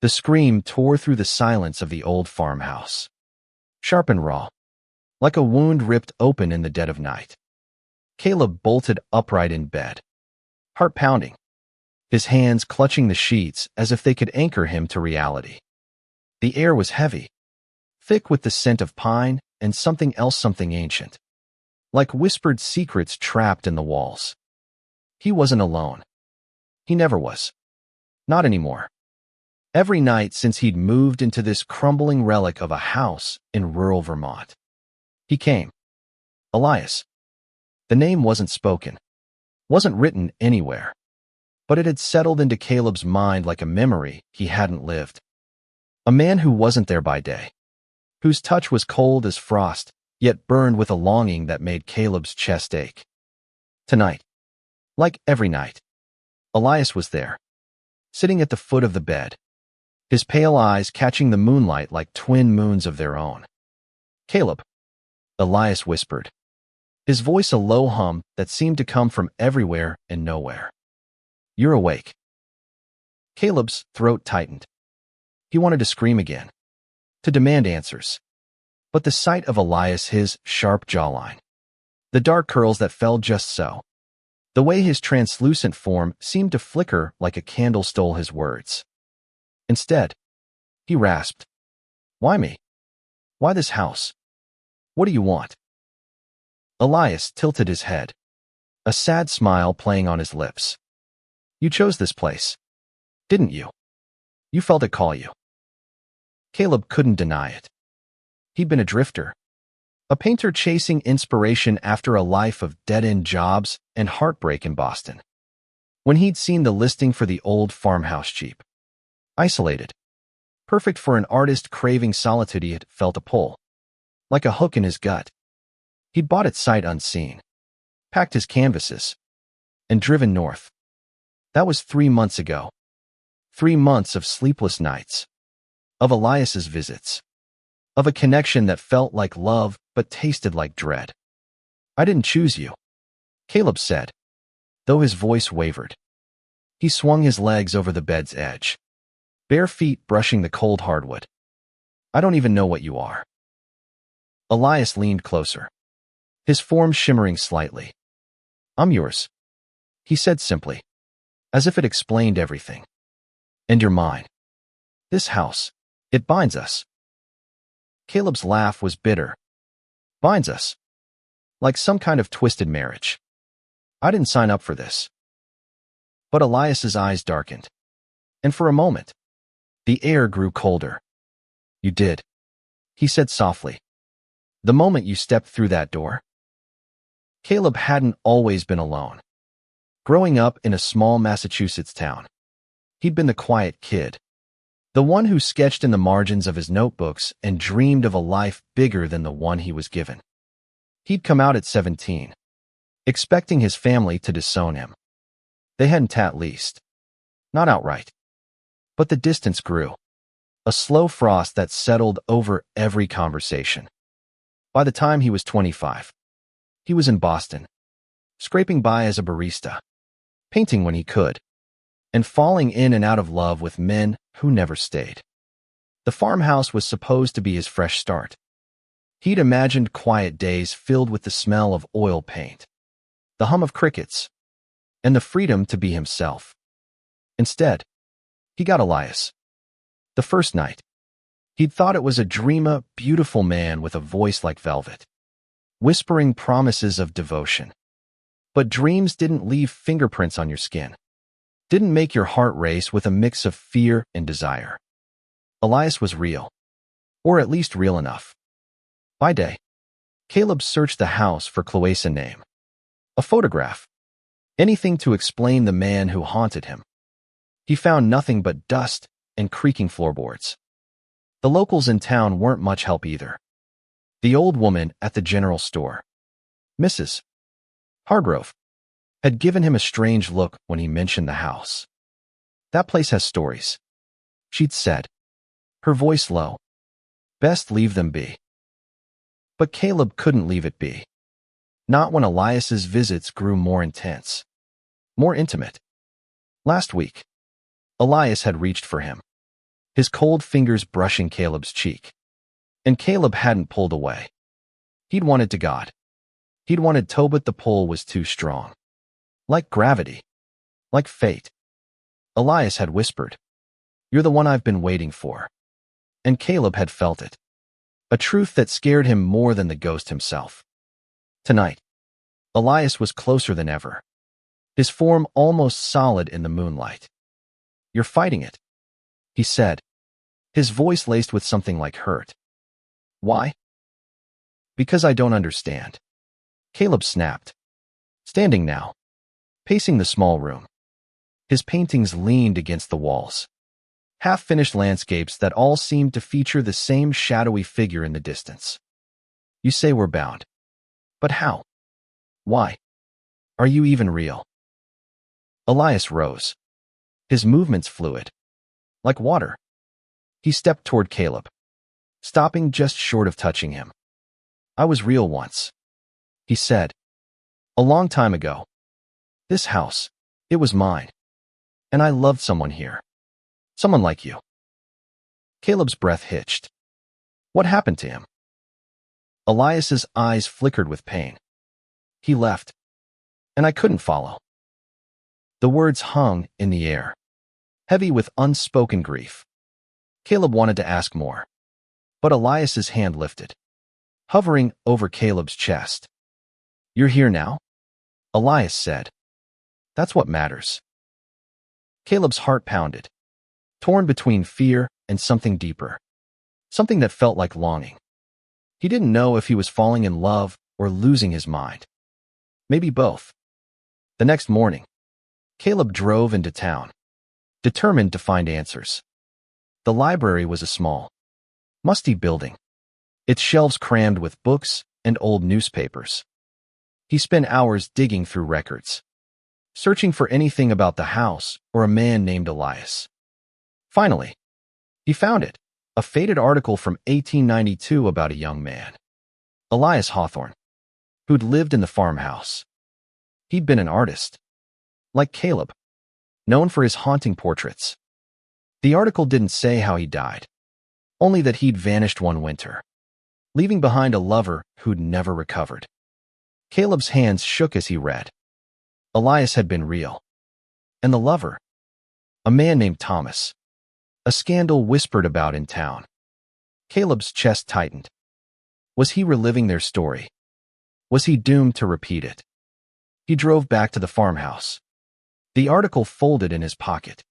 The scream tore through the silence of the old farmhouse. Sharp and raw, like a wound ripped open in the dead of night. Caleb bolted upright in bed, heart pounding, his hands clutching the sheets as if they could anchor him to reality. The air was heavy, thick with the scent of pine and something else, something ancient, like whispered secrets trapped in the walls. He wasn't alone. He never was. Not anymore. Every night since he'd moved into this crumbling relic of a house in rural Vermont. He came. Elias. The name wasn't spoken, wasn't written anywhere, but it had settled into Caleb's mind like a memory he hadn't lived. A man who wasn't there by day, whose touch was cold as frost, yet burned with a longing that made Caleb's chest ache. Tonight, like every night, Elias was there, sitting at the foot of the bed, his pale eyes catching the moonlight like twin moons of their own. "Caleb," Elias whispered, his voice a low hum that seemed to come from everywhere and nowhere. "You're awake." Caleb's throat tightened. He wanted to scream again, to demand answers. But the sight of Elias, his sharp jawline, the dark curls that fell just so, the way his translucent form seemed to flicker like a candle, stole his words. Instead, he rasped, "Why me? Why this house? What do you want?" Elias tilted his head, a sad smile playing on his lips. "You chose this place, didn't you? You felt it call you." Caleb couldn't deny it. He'd been a drifter, a painter chasing inspiration after a life of dead-end jobs and heartbreak in Boston. When he'd seen the listing for the old farmhouse cheap, isolated, perfect for an artist craving solitude, he had felt a pull, like a hook in his gut. He'd bought it sight unseen, packed his canvases, and driven north. That was 3 months ago. 3 months of sleepless nights, of Elias's visits, of a connection that felt like love but tasted like dread. "I didn't choose you," Caleb said, though his voice wavered. He swung his legs over the bed's edge, bare feet brushing the cold hardwood. "I don't even know what you are." Elias leaned closer, his form shimmering slightly. "I'm yours," he said simply, as if it explained everything. "And you're mine. This house, it binds us." Caleb's laugh was bitter. "Binds us? Like some kind of twisted marriage. I didn't sign up for this." But Elias's eyes darkened, and for a moment, the air grew colder. "You did," he said softly. "The moment you stepped through that door." Caleb hadn't always been alone. Growing up in a small Massachusetts town, he'd been the quiet kid, the one who sketched in the margins of his notebooks and dreamed of a life bigger than the one he was given. He'd come out at 17, expecting his family to disown him. They hadn't, at least. Not outright. But the distance grew, a slow frost that settled over every conversation. By the time he was 25, he was in Boston, scraping by as a barista, painting when he could, and falling in and out of love with men who never stayed. The farmhouse was supposed to be his fresh start. He'd imagined quiet days filled with the smell of oil paint, the hum of crickets, and the freedom to be himself. Instead, he got Elias. The first night, he'd thought it was a dreamy, beautiful man with a voice like velvet, whispering promises of devotion. But dreams didn't leave fingerprints on your skin, didn't make your heart race with a mix of fear and desire. Elias was real, or at least real enough. By day, Caleb searched the house for Chloe's name, a photograph, anything to explain the man who haunted him. He found nothing but dust and creaking floorboards. The locals in town weren't much help either. The old woman at the general store, Mrs. Hargrove, had given him a strange look when he mentioned the house. "That place has stories," she'd said, her voice low. "Best leave them be." But Caleb couldn't leave it be. Not when Elias's visits grew more intense, more intimate. Last week, Elias had reached for him, his cold fingers brushing Caleb's cheek. And Caleb hadn't pulled away. He'd wanted to God. He'd wanted to, but the pull was too strong. Like gravity. Like fate. Elias had whispered, "You're the one I've been waiting for." And Caleb had felt it. A truth that scared him more than the ghost himself. Tonight, Elias was closer than ever. His form almost solid in the moonlight. "You're fighting it," he said, his voice laced with something like hurt. "Why?" "Because I don't understand." Caleb snapped. Standing now, pacing the small room. His paintings leaned against the walls. Half-finished landscapes that all seemed to feature the same shadowy figure in the distance. "You say we're bound. But how? Why? Are you even real?" Elias rose. His movements fluid. Like water. He stepped toward Caleb, stopping just short of touching him. "I was real once," he said. "A long time ago. This house, it was mine. And I loved someone here. Someone like you." Caleb's breath hitched. What happened to him? Elias's eyes flickered with pain. "He left. And I couldn't follow." The words hung in the air, heavy with unspoken grief. Caleb wanted to ask more. But Elias's hand lifted, hovering over Caleb's chest. "You're here now?" Elias said. "That's what matters." Caleb's heart pounded, torn between fear and something deeper. Something that felt like longing. He didn't know if he was falling in love or losing his mind. Maybe both. The next morning, Caleb drove into town, determined to find answers. The library was a small, musty building, its shelves crammed with books and old newspapers. He spent hours digging through records, searching for anything about the house or a man named Elias. Finally, he found it, a faded article from 1892 about a young man, Elias Hawthorne, who'd lived in the farmhouse. He'd been an artist, like Caleb, known for his haunting portraits. The article didn't say how he died, only that he'd vanished one winter, leaving behind a lover who'd never recovered. Caleb's hands shook as he read. Elias had been real. And the lover? A man named Thomas. A scandal whispered about in town. Caleb's chest tightened. Was he reliving their story? Was he doomed to repeat it? He drove back to the farmhouse. The article folded in his pocket.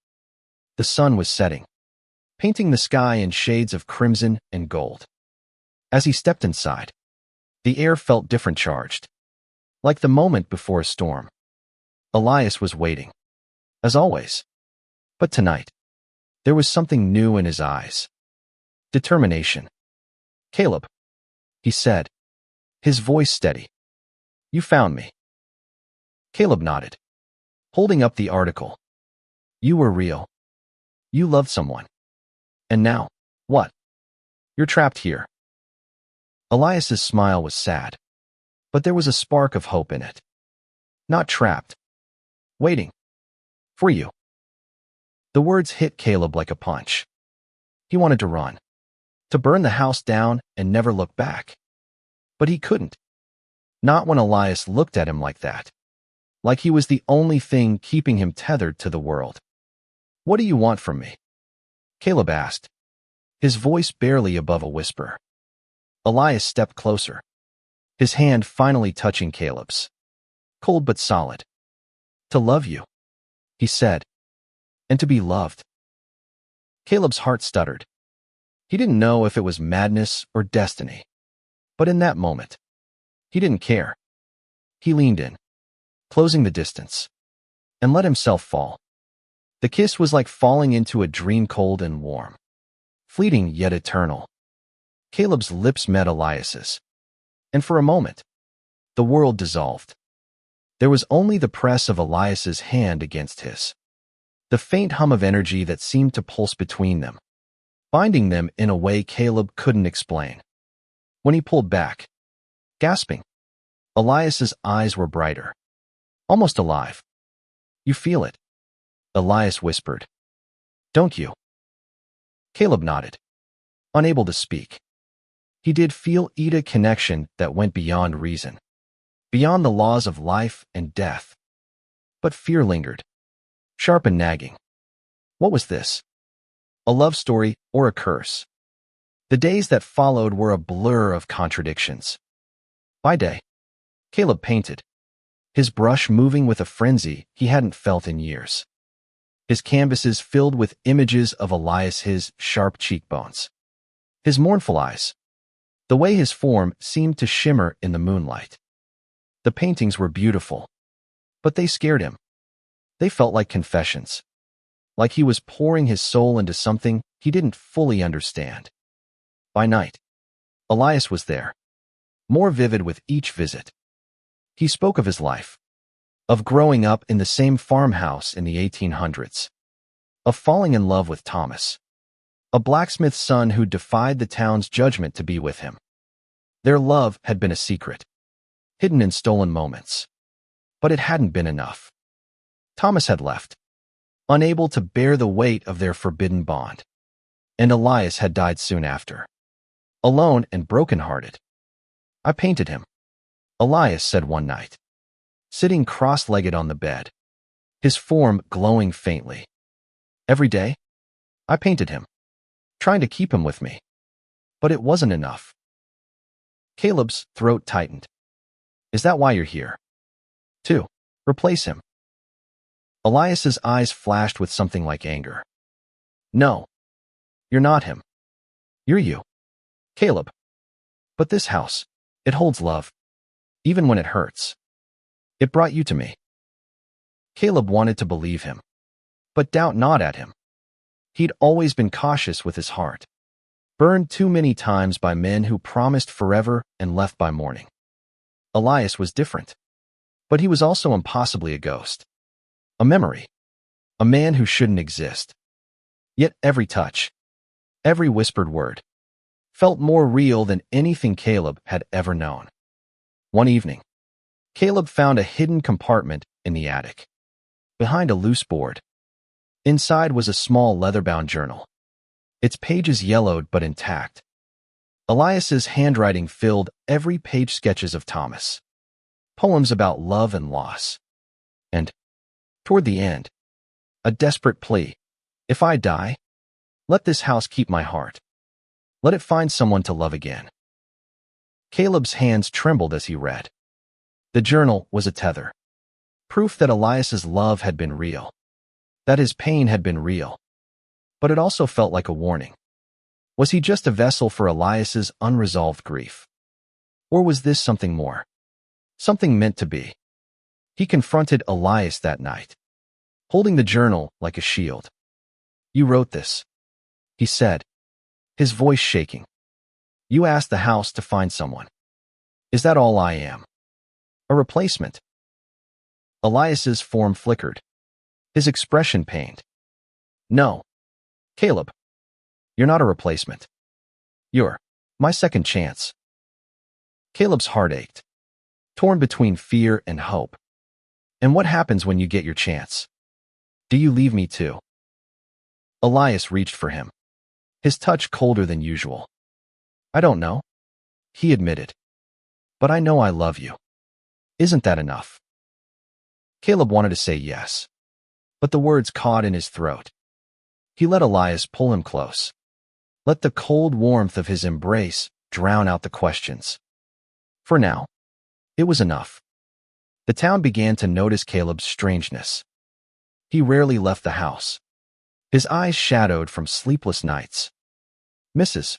The sun was setting, painting the sky in shades of crimson and gold. As he stepped inside, the air felt different charged, like the moment before a storm. Elias was waiting, as always. But tonight, there was something new in his eyes. Determination. "Caleb," he said, his voice steady. "You found me." Caleb nodded, holding up the article. "You were real. You loved someone. And now, what? You're trapped here." Elias's smile was sad, but there was a spark of hope in it. Not trapped. Waiting. For you. The words hit Caleb like a punch. He wanted to run, to burn the house down and never look back. But he couldn't. Not when Elias looked at him like that. Like he was the only thing keeping him tethered to the world. "What do you want from me?" Caleb asked, his voice barely above a whisper. Elias stepped closer, his hand finally touching Caleb's. Cold but solid. "To love you," he said, "and to be loved." Caleb's heart stuttered. He didn't know if it was madness or destiny. But in that moment, he didn't care. He leaned in, closing the distance, and let himself fall. The kiss was like falling into a dream, cold and warm, fleeting yet eternal. Caleb's lips met Elias's, and for a moment, the world dissolved. There was only the press of Elias's hand against his, the faint hum of energy that seemed to pulse between them, binding them in a way Caleb couldn't explain. When he pulled back, gasping, Elias's eyes were brighter, almost alive. "You feel it," Elias whispered. "Don't you?" Caleb nodded, unable to speak. He did feel a connection that went beyond reason, beyond the laws of life and death. But fear lingered, sharp and nagging. What was this? A love story or a curse? The days that followed were a blur of contradictions. By day, Caleb painted, his brush moving with a frenzy he hadn't felt in years. His canvases filled with images of Elias's sharp cheekbones, his mournful eyes, the way his form seemed to shimmer in the moonlight. The paintings were beautiful, but they scared him. They felt like confessions, like he was pouring his soul into something he didn't fully understand. By night, Elias was there, more vivid with each visit. He spoke of his life, of growing up in the same farmhouse in the 1800s, of falling in love with Thomas, a blacksmith's son who defied the town's judgment to be with him. Their love had been a secret, hidden in stolen moments. But it hadn't been enough. Thomas had left, unable to bear the weight of their forbidden bond. And Elias had died soon after, alone and broken-hearted. I painted him, Elias said one night, sitting cross-legged on the bed, his form glowing faintly. Every day, I painted him, trying to keep him with me. But it wasn't enough. Caleb's throat tightened. Is that why you're here? To replace him? Elias's eyes flashed with something like anger. No, you're not him. You're you, Caleb. But this house, it holds love, even when it hurts. It brought you to me. Caleb wanted to believe him, but doubt gnawed at him. He'd always been cautious with his heart, burned too many times by men who promised forever and left by morning. Elias was different, but he was also impossibly a ghost, a memory, a man who shouldn't exist. Yet every touch, every whispered word, felt more real than anything Caleb had ever known. One evening, Caleb found a hidden compartment in the attic, behind a loose board. Inside was a small leather-bound journal, its pages yellowed but intact. Elias's handwriting filled every page, sketches of Thomas, poems about love and loss. And, toward the end, a desperate plea. If I die, let this house keep my heart. Let it find someone to love again. Caleb's hands trembled as he read. The journal was a tether, proof that Elias's love had been real, that his pain had been real. But it also felt like a warning. Was he just a vessel for Elias's unresolved grief? Or was this something more? Something meant to be? He confronted Elias that night, holding the journal like a shield. You wrote this, he said, his voice shaking. You asked the house to find someone. Is that all I am? A replacement? Elias's form flickered, his expression pained. No, Caleb. You're not a replacement. You're my second chance. Caleb's heart ached, torn between fear and hope. And what happens when you get your chance? Do you leave me too? Elias reached for him, his touch colder than usual. I don't know, he admitted. But I know I love you. Isn't that enough? Caleb wanted to say yes, but the words caught in his throat. He let Elias pull him close. Let the cold warmth of his embrace drown out the questions. For now, it was enough. The town began to notice Caleb's strangeness. He rarely left the house, his eyes shadowed from sleepless nights. Mrs.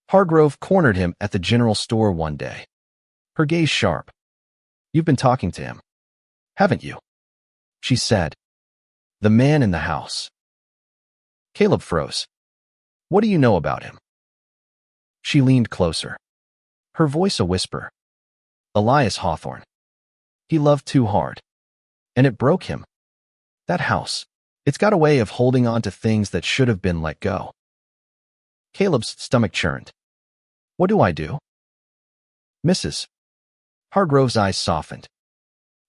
Hargrove cornered him at the general store one day, her gaze sharp. You've been talking to him, haven't you? She said. The man in the house. Caleb froze. What do you know about him? She leaned closer, her voice a whisper. Elias Hawthorne. He loved too hard, and it broke him. That house, it's got a way of holding on to things that should have been let go. Caleb's stomach churned. What do I do? Mrs. Hargrove's eyes softened.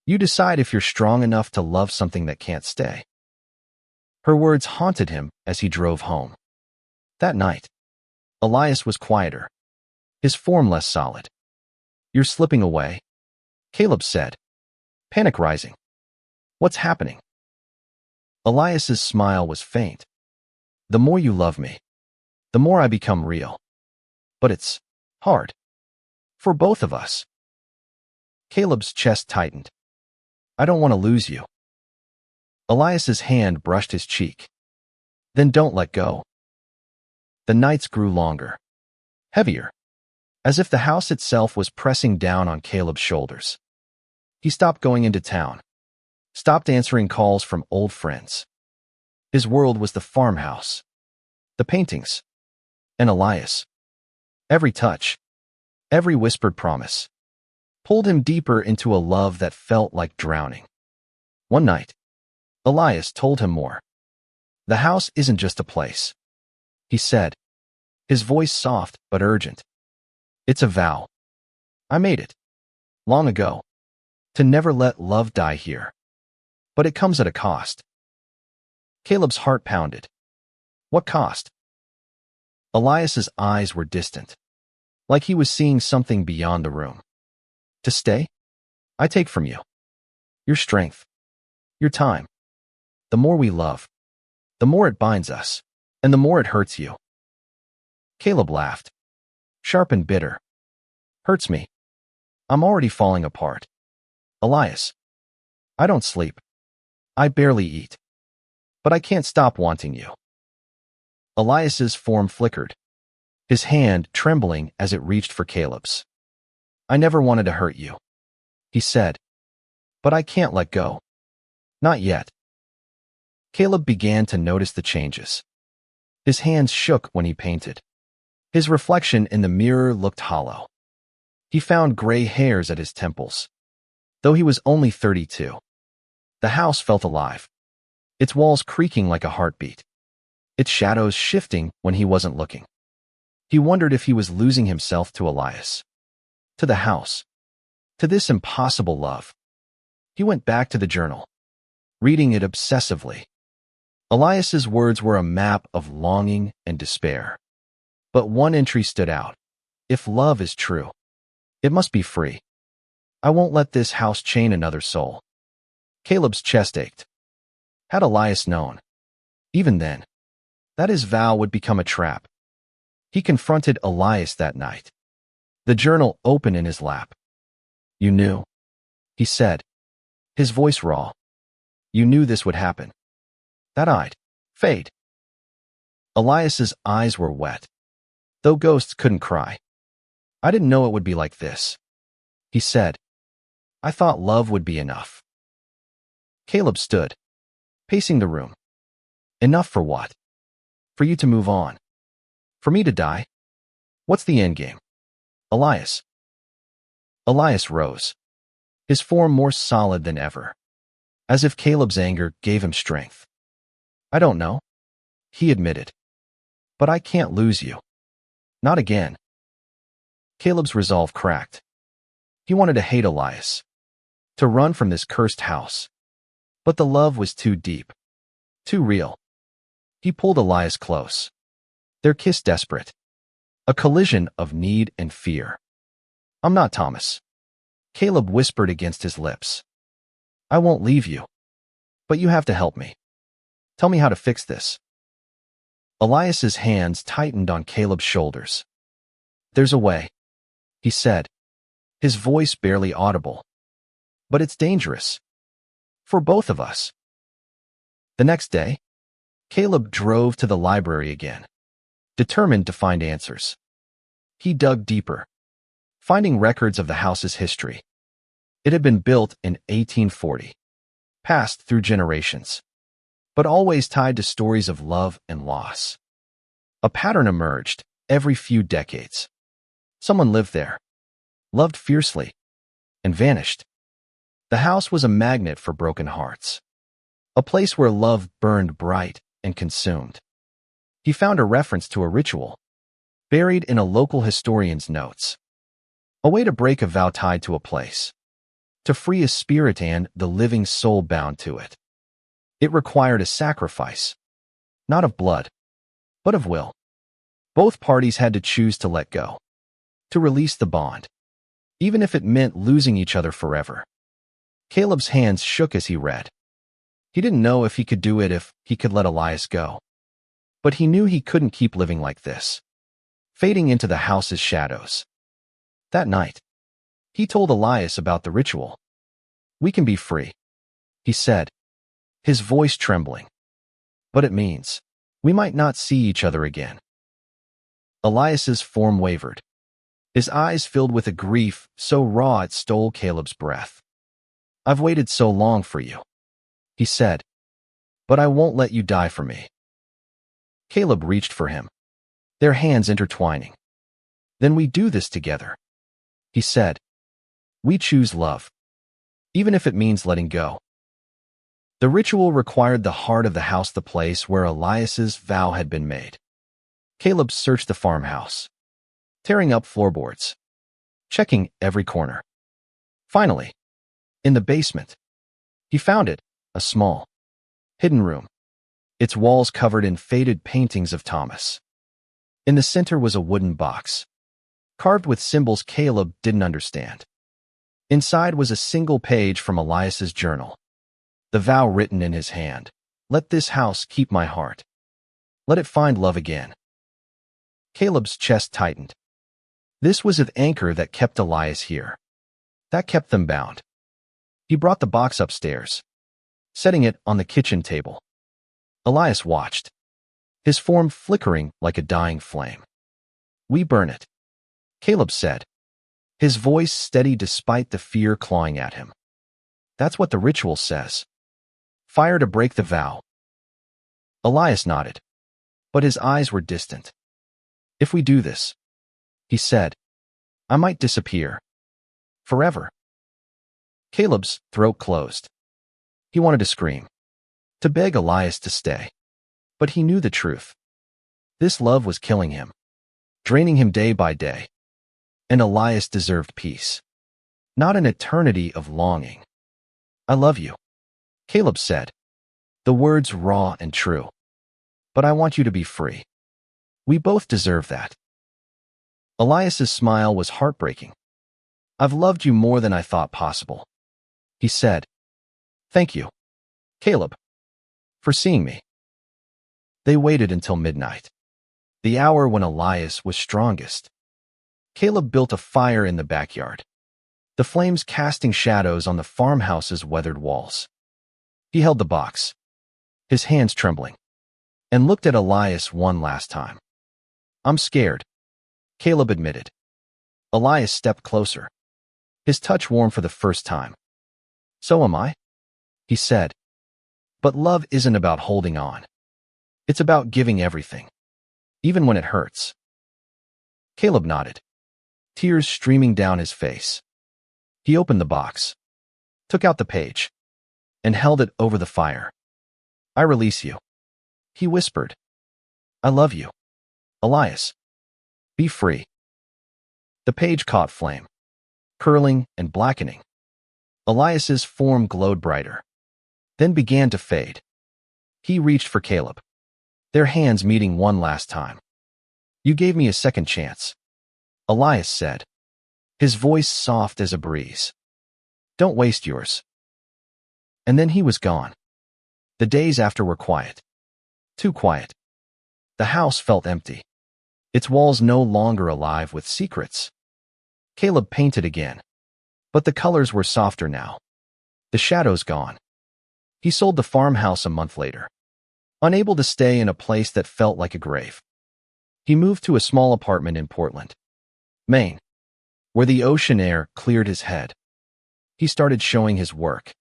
You decide if you're strong enough to love something that can't stay. Her words haunted him as he drove home. That night, Elias was quieter, his form less solid. "You're slipping away," Caleb said, panic rising. "What's happening?" Elias's smile was faint. "The more you love me, the more I become real. But it's hard. For both of us." Caleb's chest tightened. "I don't want to lose you." Elias's hand brushed his cheek. "Then don't let go." The nights grew longer, heavier, as if the house itself was pressing down on Caleb's shoulders. He stopped going into town, stopped answering calls from old friends. His world was the farmhouse, the paintings, and Elias. Every touch, every whispered promise, pulled him deeper into a love that felt like drowning. One night, Elias told him more. "The house isn't just a place," he said, his voice soft but urgent. "It's a vow. I made it, long ago, to never let love die here. But it comes at a cost." Caleb's heart pounded. What cost? Elias's eyes were distant, like he was seeing something beyond the room. "To stay, I take from you. Your strength, your time. The more we love, the more it binds us, and the more it hurts you." Caleb laughed, sharp and bitter. "Hurts me. I'm already falling apart. Elias, I don't sleep. I barely eat. But I can't stop wanting you." Elias's form flickered, his hand trembling as it reached for Caleb's. "I never wanted to hurt you," he said, "but I can't let go. Not yet." Caleb began to notice the changes. His hands shook when he painted. His reflection in the mirror looked hollow. He found gray hairs at his temples. Though he was only 32, the house felt alive, its walls creaking like a heartbeat, its shadows shifting when he wasn't looking. He wondered if he was losing himself to Elias, to the house, to this impossible love. He went back to the journal, reading it obsessively. Elias's words were a map of longing and despair. But one entry stood out. "If love is true, it must be free. I won't let this house chain another soul." Caleb's chest ached. Had Elias known, even then, that his vow would become a trap? He confronted Elias that night, the journal open in his lap. "You knew," he said, his voice raw. "You knew this would happen. That I'd fade." Elias's eyes were wet, though ghosts couldn't cry. "I didn't know it would be like this," he said. "I thought love would be enough." Caleb stood, pacing the room. "Enough for what? For you to move on? For me to die? What's the endgame? Elias?" Elias rose, his form more solid than ever, as if Caleb's anger gave him strength. "I don't know," he admitted. "But I can't lose you. Not again." Caleb's resolve cracked. He wanted to hate Elias, to run from this cursed house. But the love was too deep, too real. He pulled Elias close, their kiss desperate, a collision of need and fear. "I'm not Thomas," Caleb whispered against his lips. "I won't leave you. But you have to help me. Tell me how to fix this." Elias's hands tightened on Caleb's shoulders. "There's a way," he said, his voice barely audible. "But it's dangerous. For both of us." The next day, Caleb drove to the library again, determined to find answers. He dug deeper, finding records of the house's history. It had been built in 1840, passed through generations, but always tied to stories of love and loss. A pattern emerged every few decades. Someone lived there, loved fiercely, and vanished. The house was a magnet for broken hearts, a place where love burned bright and consumed. He found a reference to a ritual, buried in a local historian's notes. A way to break a vow tied to a place, to free a spirit and the living soul bound to it. It required a sacrifice, not of blood, but of will. Both parties had to choose to let go, to release the bond, even if it meant losing each other forever. Caleb's hands shook as he read. He didn't know if he could do it, if he could let Elias go. But he knew he couldn't keep living like this, fading into the house's shadows. That night, he told Elias about the ritual. "We can be free," he said, his voice trembling. "But it means we might not see each other again." Elias's form wavered. His eyes filled with a grief so raw it stole Caleb's breath. "I've waited so long for you," he said, "but I won't let you die for me." Caleb reached for him, their hands intertwining. "Then we do this together," he said. "We choose love, even if it means letting go." The ritual required the heart of the house, the place where Elias's vow had been made. Caleb searched the farmhouse, tearing up floorboards, checking every corner. Finally, in the basement, he found it, a small, hidden room, its walls covered in faded paintings of Thomas. In the center was a wooden box, carved with symbols Caleb didn't understand. Inside was a single page from Elias's journal, the vow written in his hand. "Let this house keep my heart. Let it find love again." Caleb's chest tightened. This was the anchor that kept Elias here, that kept them bound. He brought the box upstairs, setting it on the kitchen table. Elias watched, his form flickering like a dying flame. "We burn it," Caleb said, his voice steady despite the fear clawing at him. "That's what the ritual says. Fire to break the vow." Elias nodded, but his eyes were distant. "If we do this," he said, "I might disappear. Forever." Caleb's throat closed. He wanted to scream, to beg Elias to stay. But he knew the truth. This love was killing him, draining him day by day. And Elias deserved peace, not an eternity of longing. "I love you," Caleb said, the words raw and true. "But I want you to be free. We both deserve that." Elias's smile was heartbreaking. "I've loved you more than I thought possible," he said. "Thank you, Caleb, for seeing me." They waited until midnight, the hour when Elias was strongest. Caleb built a fire in the backyard, the flames casting shadows on the farmhouse's weathered walls. He held the box, his hands trembling, and looked at Elias one last time. "I'm scared," Caleb admitted. Elias stepped closer, his touch warm for the first time. "So am I," he said. "But love isn't about holding on. It's about giving everything, even when it hurts." Caleb nodded, tears streaming down his face. He opened the box, took out the page, and held it over the fire. "I release you," he whispered. "I love you, Elias. Be free." The page caught flame, curling and blackening. Elias's form glowed brighter, then began to fade. He reached for Caleb, their hands meeting one last time. "You gave me a second chance," Elias said, his voice soft as a breeze. "Don't waste yours." And then he was gone. The days after were quiet, too quiet. The house felt empty, its walls no longer alive with secrets. Caleb painted again, but the colors were softer now, the shadows gone. He sold the farmhouse a month later, unable to stay in a place that felt like a grave. He moved to a small apartment in Portland, Maine, where the ocean air cleared his head. He started showing his work,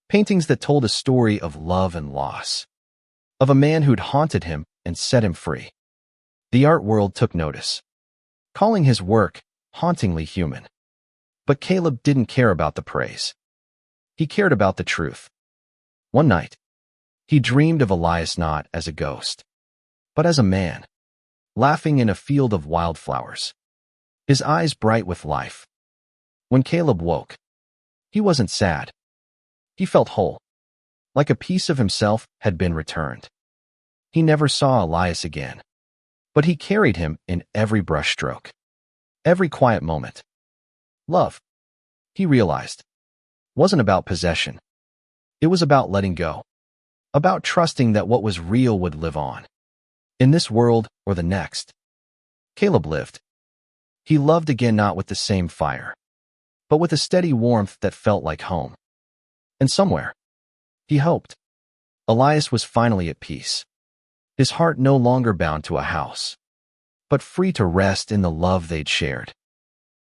paintings that told a story of love and loss, of a man who'd haunted him and set him free. The art world took notice, calling his work hauntingly human. But Caleb didn't care about the praise. He cared about the truth. One night, he dreamed of Elias not as a ghost, but as a man, laughing in a field of wildflowers, his eyes bright with life. When Caleb woke, he wasn't sad. He felt whole, like a piece of himself had been returned. He never saw Elias again, but he carried him in every brushstroke, every quiet moment. Love, he realized, wasn't about possession. It was about letting go, about trusting that what was real would live on, in this world or the next. Caleb lived. He loved again, not with the same fire, but with a steady warmth that felt like home. And somewhere, he hoped, Elias was finally at peace, his heart no longer bound to a house, but free to rest in the love they'd shared.